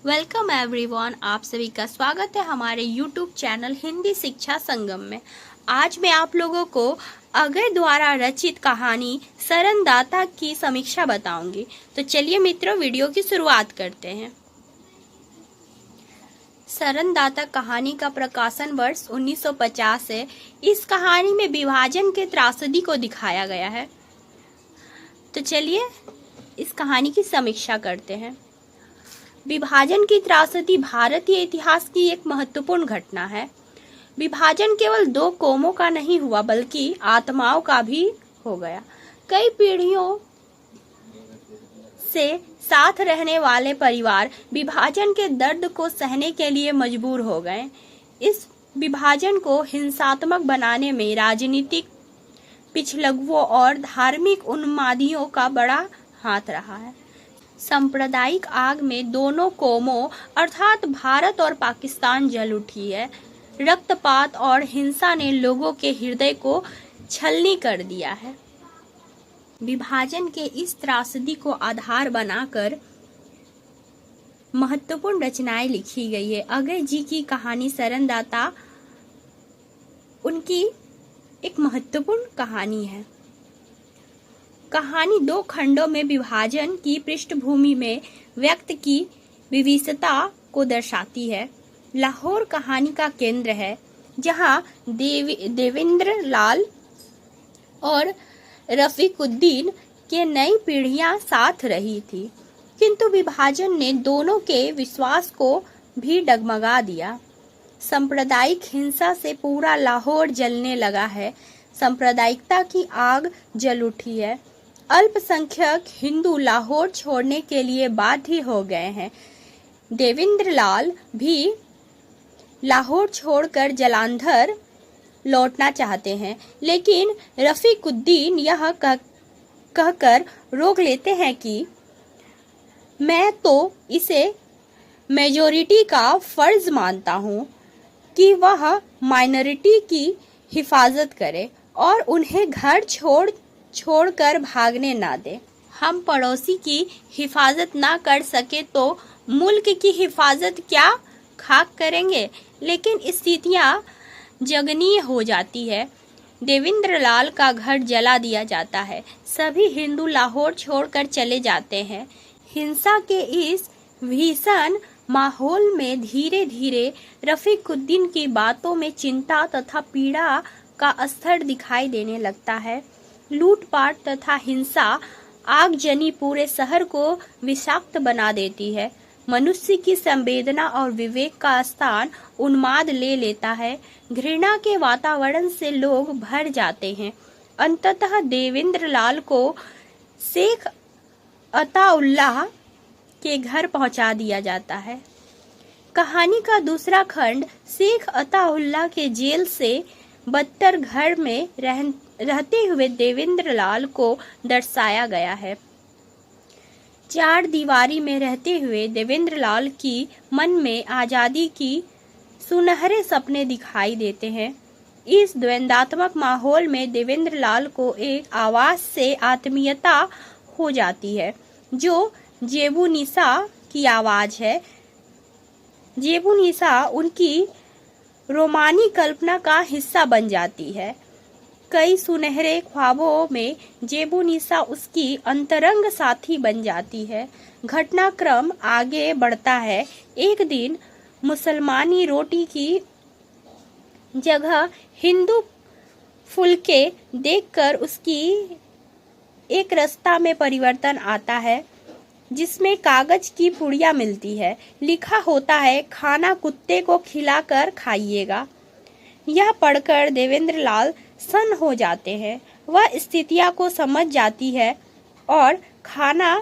Welcome everyone, आप सभी का स्वागत है हमारे यूट्यूब चैनल हिंदी शिक्षा संगम में। आज मैं आप लोगों को अगय द्वारा रचित कहानी सरनदाता की समीक्षा बताऊंगी। तो चलिए मित्रों, वीडियो की शुरुआत करते हैं। सरनदाता कहानी का प्रकाशन वर्ष 1950 है। इस कहानी में विभाजन के त्रासदी को दिखाया गया है। तो चलिए इस कहानी की समीक्षा करते हैं। विभाजन की त्रासदी भारतीय इतिहास की एक महत्वपूर्ण घटना है। विभाजन केवल दो कौमों का नहीं हुआ, बल्कि आत्माओं का भी हो गया। कई पीढ़ियों से साथ रहने वाले परिवार विभाजन के दर्द को सहने के लिए मजबूर हो गए। इस विभाजन को हिंसात्मक बनाने में राजनीतिक पिछलग्गुओं और धार्मिक उन्मादियों का बड़ा हाथ रहा है। सांप्रदायिक आग में दोनों कौमों अर्थात भारत और पाकिस्तान जल उठी है। रक्तपात और हिंसा ने लोगों के हृदय को छलनी कर दिया है। विभाजन के इस त्रासदी को आधार बनाकर महत्वपूर्ण रचनाएं लिखी गई है। अगय जी की कहानी सरनदाता उनकी एक महत्वपूर्ण कहानी है। कहानी दो खंडों में विभाजन की पृष्ठभूमि में व्यक्त की विविधता को दर्शाती है। लाहौर कहानी का केंद्र है, जहां देवेंद्र लाल और रफीकुद्दीन के नई पीढ़ियां साथ रही थी, किंतु विभाजन ने दोनों के विश्वास को भी डगमगा दिया। सांप्रदायिक हिंसा से पूरा लाहौर जलने लगा है। सांप्रदायिकता की आग जल उठी है। अल्पसंख्यक हिंदू लाहौर छोड़ने के लिए बाध्य हो गए हैं। देवेंद्र लाल भी लाहौर छोड़कर जालंधर लौटना चाहते हैं, लेकिन रफीकुद्दीन यह कहकर रोक लेते हैं कि मैं तो इसे मेजॉरिटी का फर्ज मानता हूँ कि वह माइनॉरिटी की हिफाजत करे और उन्हें घर छोड़कर भागने ना दे। हम पड़ोसी की हिफाजत ना कर सके तो मुल्क की हिफाजत क्या खाक करेंगे। लेकिन स्थितियां जगनीय हो जाती है। देवेंद्र लाल का घर जला दिया जाता है। सभी हिंदू लाहौर छोड़कर चले जाते हैं। हिंसा के इस भीषण माहौल में धीरे धीरे रफीकुद्दीन की बातों में चिंता तथा पीड़ा का स्तर दिखाई देने लगता है। लूटपाट तथा हिंसा आगजनी पूरे शहर को विषाक्त बना देती है। मनुष्य की संवेदना और विवेक का स्थान उन्माद ले लेता है। घृणा के वातावरण से लोग भर जाते हैं। अंततः देवेंद्र लाल को शेख अताउल्लाह के घर पहुंचा दिया जाता है। कहानी का दूसरा खंड शेख अताउल्लाह के जेल से बदतर घर में रहते हुए देवेंद्र लाल को दर्शाया गया है। चार दीवारी में रहते हुए देवेंद्र लाल की मन में आजादी की सुनहरे सपने दिखाई देते हैं। इस द्वंद्वात्मक माहौल में देवेंद्र लाल को एक आवाज से आत्मीयता हो जाती है, जो जेबुनिसा की आवाज है। जेबुनिसा उनकी रोमानी कल्पना का हिस्सा बन जाती है। कई सुनहरे ख्वाबों में जेबुनिसा उसकी अंतरंग साथी बन जाती है। घटनाक्रम आगे बढ़ता है। एक दिन मुसलमानी रोटी की जगह हिंदू फुलके देखकर उसकी एक रास्ता में परिवर्तन आता है, जिसमें कागज की पुड़िया मिलती है। लिखा होता है, खाना कुत्ते को खिलाकर खाइएगा। यह पढ़कर देवेंद्र लाल सन्न हो जाते हैं। वह स्थितियां को समझ जाती है और खाना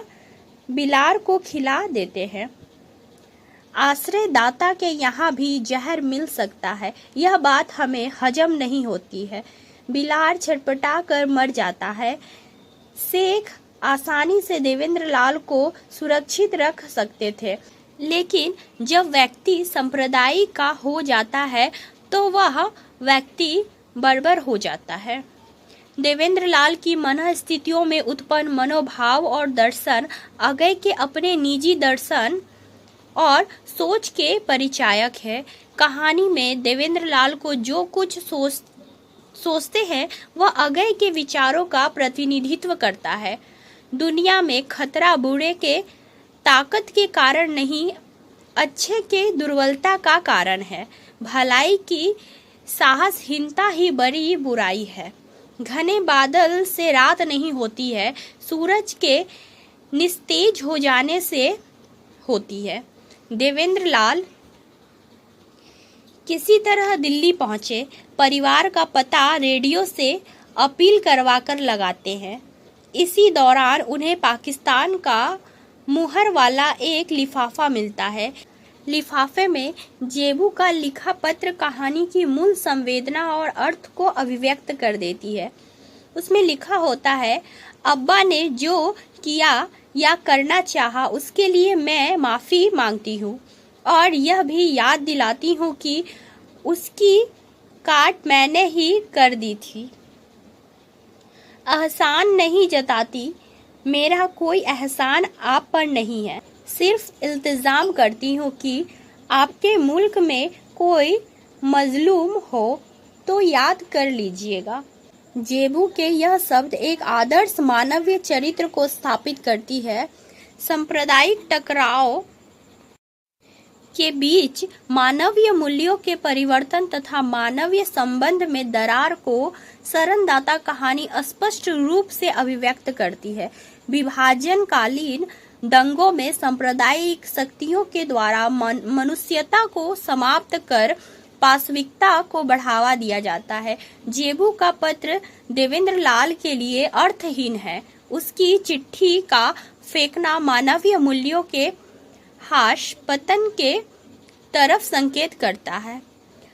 बिलार को खिला देते हैं। आश्रयदाता के यहाँ भी जहर मिल सकता है, यह बात हमें हजम नहीं होती है। बिलार छटपटा कर मर जाता है। शेख आसानी से देवेंद्र लाल को सुरक्षित रख सकते थे, लेकिन जब व्यक्ति सांप्रदायिक का हो जाता है तो वह व्यक्ति बर्बर हो जाता है। देवेंद्र लाल की मन स्थितियों में उत्पन्न मनोभाव और दर्शन अगय के अपने निजी दर्शन और सोच के परिचायक है। कहानी में देवेंद्र लाल को जो कुछ सोचते हैं वह अगय के विचारों का प्रतिनिधित्व करता है। दुनिया में खतरा बुरे के ताकत के कारण नहीं, अच्छे के दुर्बलता का कारण है। भलाई की साहसहीनता ही बड़ी बुराई है। घने बादल से रात नहीं होती है, सूरज के निस्तेज हो जाने से होती है। देवेंद्र लाल किसी तरह दिल्ली पहुंचे। परिवार का पता रेडियो से अपील करवाकर लगाते हैं। इसी दौरान उन्हें पाकिस्तान का मुहर वाला एक लिफाफा मिलता है। लिफाफे में जेबू का लिखा पत्र कहानी की मूल संवेदना और अर्थ को अभिव्यक्त कर देती है। उसमें लिखा होता है, अब्बा ने जो किया या करना चाहा उसके लिए मैं माफ़ी मांगती हूँ और यह भी याद दिलाती हूँ कि उसकी काट मैंने ही कर दी थी। एहसान नहीं जताती, मेरा कोई एहसान आप पर नहीं है। सिर्फ इल्तिज़ाम करती हूँ कि आपके मुल्क में कोई मजलूम हो तो याद कर लीजिएगा। जेबू के यह शब्द एक आदर्श मानवीय चरित्र को स्थापित करती है। सांप्रदायिक टकराव के बीच मानवीय मूल्यों के परिवर्तन तथा मानवीय संबंध में दरार को शरणदाता कहानी स्पष्ट रूप से अभिव्यक्त करती है। विभाजनकालीन दंगों में सांप्रदायिक शक्तियों के द्वारा मनुष्यता को समाप्त कर पाशविकता को बढ़ावा दिया जाता है। जेबू का पत्र देवेंद्र लाल के लिए अर्थहीन है। उसकी चिट्ठी का फेंकना मानवीय मूल्यों के हाश पतन के तरफ संकेत करता है।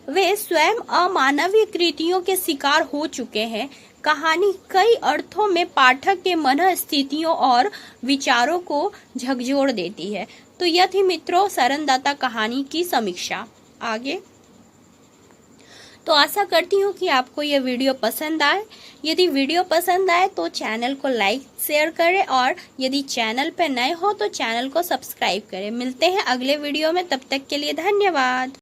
वे स्वयं अमानवीय कृतियों के शिकार हो चुके हैं। कहानी कई अर्थों में पाठक के मन स्थितियों और विचारों को झकझोर देती है। तो यह थी मित्रों शरणदाता कहानी की समीक्षा। आगे तो आशा करती हूँ कि आपको यह वीडियो पसंद आए। यदि वीडियो पसंद आए तो चैनल को लाइक शेयर करें और यदि चैनल पर नए हो तो चैनल को सब्सक्राइब करें। मिलते हैं अगले वीडियो में, तब तक के लिए धन्यवाद।